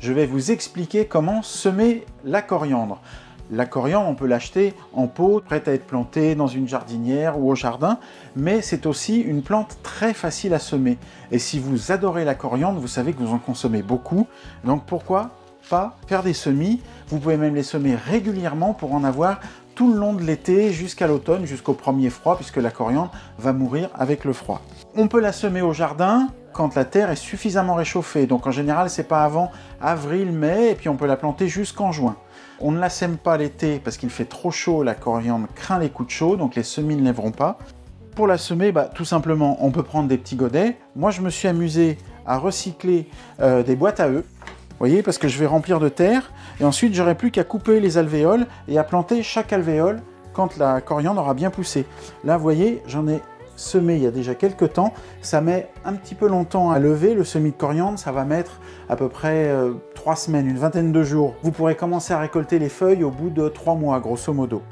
je vais vous expliquer comment semer la coriandre. La coriandre, on peut l'acheter en pot, prête à être plantée dans une jardinière ou au jardin, mais c'est aussi une plante très facile à semer. Et si vous adorez la coriandre, vous savez que vous en consommez beaucoup, donc pourquoi pas faire des semis? Vous pouvez même les semer régulièrement pour en avoir tout le long de l'été jusqu'à l'automne, jusqu'au premier froid, puisque la coriandre va mourir avec le froid. On peut la semer au jardin quand la terre est suffisamment réchauffée, donc en général c'est pas avant avril, mai, et puis on peut la planter jusqu'en juin. On ne la sème pas l'été parce qu'il fait trop chaud, la coriandre craint les coups de chaud, donc les semis ne lèveront pas. Pour la semer, tout simplement, on peut prendre des petits godets. Moi, je me suis amusé à recycler des boîtes à œufs, vous voyez, parce que je vais remplir de terre, et ensuite, j'aurai plus qu'à couper les alvéoles et à planter chaque alvéole quand la coriandre aura bien poussé. Là, vous voyez, j'en ai semé il y a déjà quelques temps. Ça met un petit peu longtemps à lever, le semis de coriandre, ça va mettre à peu près 3 semaines, une vingtaine de jours. Vous pourrez commencer à récolter les feuilles au bout de 3 mois, grosso modo.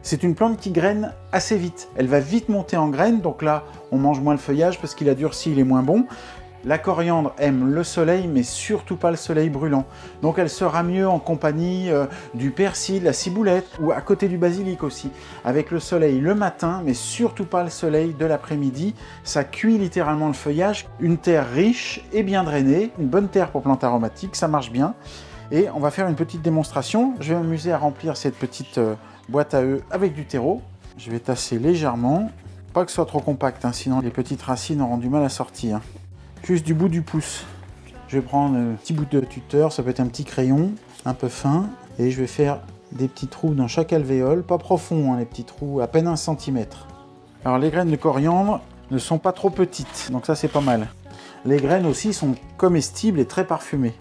C'est une plante qui graine assez vite. Elle va vite monter en graines, donc là, on mange moins le feuillage parce qu'il a durci, il est moins bon. La coriandre aime le soleil, mais surtout pas le soleil brûlant. Donc elle sera mieux en compagnie du persil, la ciboulette, ou à côté du basilic aussi. Avec le soleil le matin, mais surtout pas le soleil de l'après-midi. Ça cuit littéralement le feuillage. Une terre riche et bien drainée, une bonne terre pour plantes aromatiques, ça marche bien. Et on va faire une petite démonstration. Je vais m'amuser à remplir cette petite boîte à œufs avec du terreau. Je vais tasser légèrement. Pas que ce soit trop compact, hein, sinon les petites racines auront du mal à sortir. Juste du bout du pouce. Je vais prendre un petit bout de tuteur, ça peut être un petit crayon, un peu fin, et je vais faire des petits trous dans chaque alvéole, pas profond, hein, les petits trous, à peine 1 cm. Alors les graines de coriandre ne sont pas trop petites, donc ça c'est pas mal. Les graines aussi sont comestibles et très parfumées.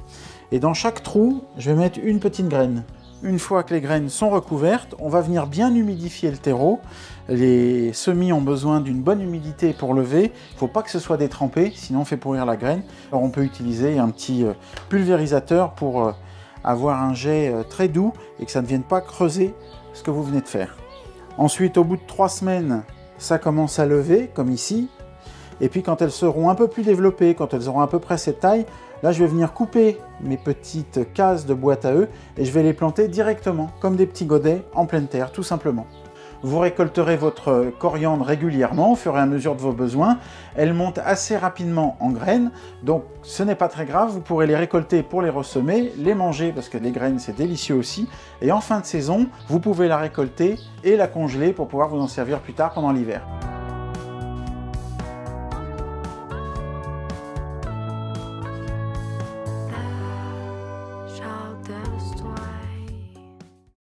Et dans chaque trou, je vais mettre une petite graine. Une fois que les graines sont recouvertes, on va venir bien humidifier le terreau. Les semis ont besoin d'une bonne humidité pour lever. Il ne faut pas que ce soit détrempé, sinon on fait pourrir la graine. Alors on peut utiliser un petit pulvérisateur pour avoir un jet très doux et que ça ne vienne pas creuser ce que vous venez de faire. Ensuite, au bout de 3 semaines, ça commence à lever, comme ici. Et puis quand elles seront un peu plus développées, quand elles auront à peu près cette taille, là je vais venir couper mes petites cases de boîte à œufs et je vais les planter directement, comme des petits godets, en pleine terre, tout simplement. Vous récolterez votre coriandre régulièrement au fur et à mesure de vos besoins. Elle monte assez rapidement en graines, donc ce n'est pas très grave, vous pourrez les récolter pour les ressemer, les manger parce que les graines c'est délicieux aussi. Et en fin de saison, vous pouvez la récolter et la congeler pour pouvoir vous en servir plus tard pendant l'hiver.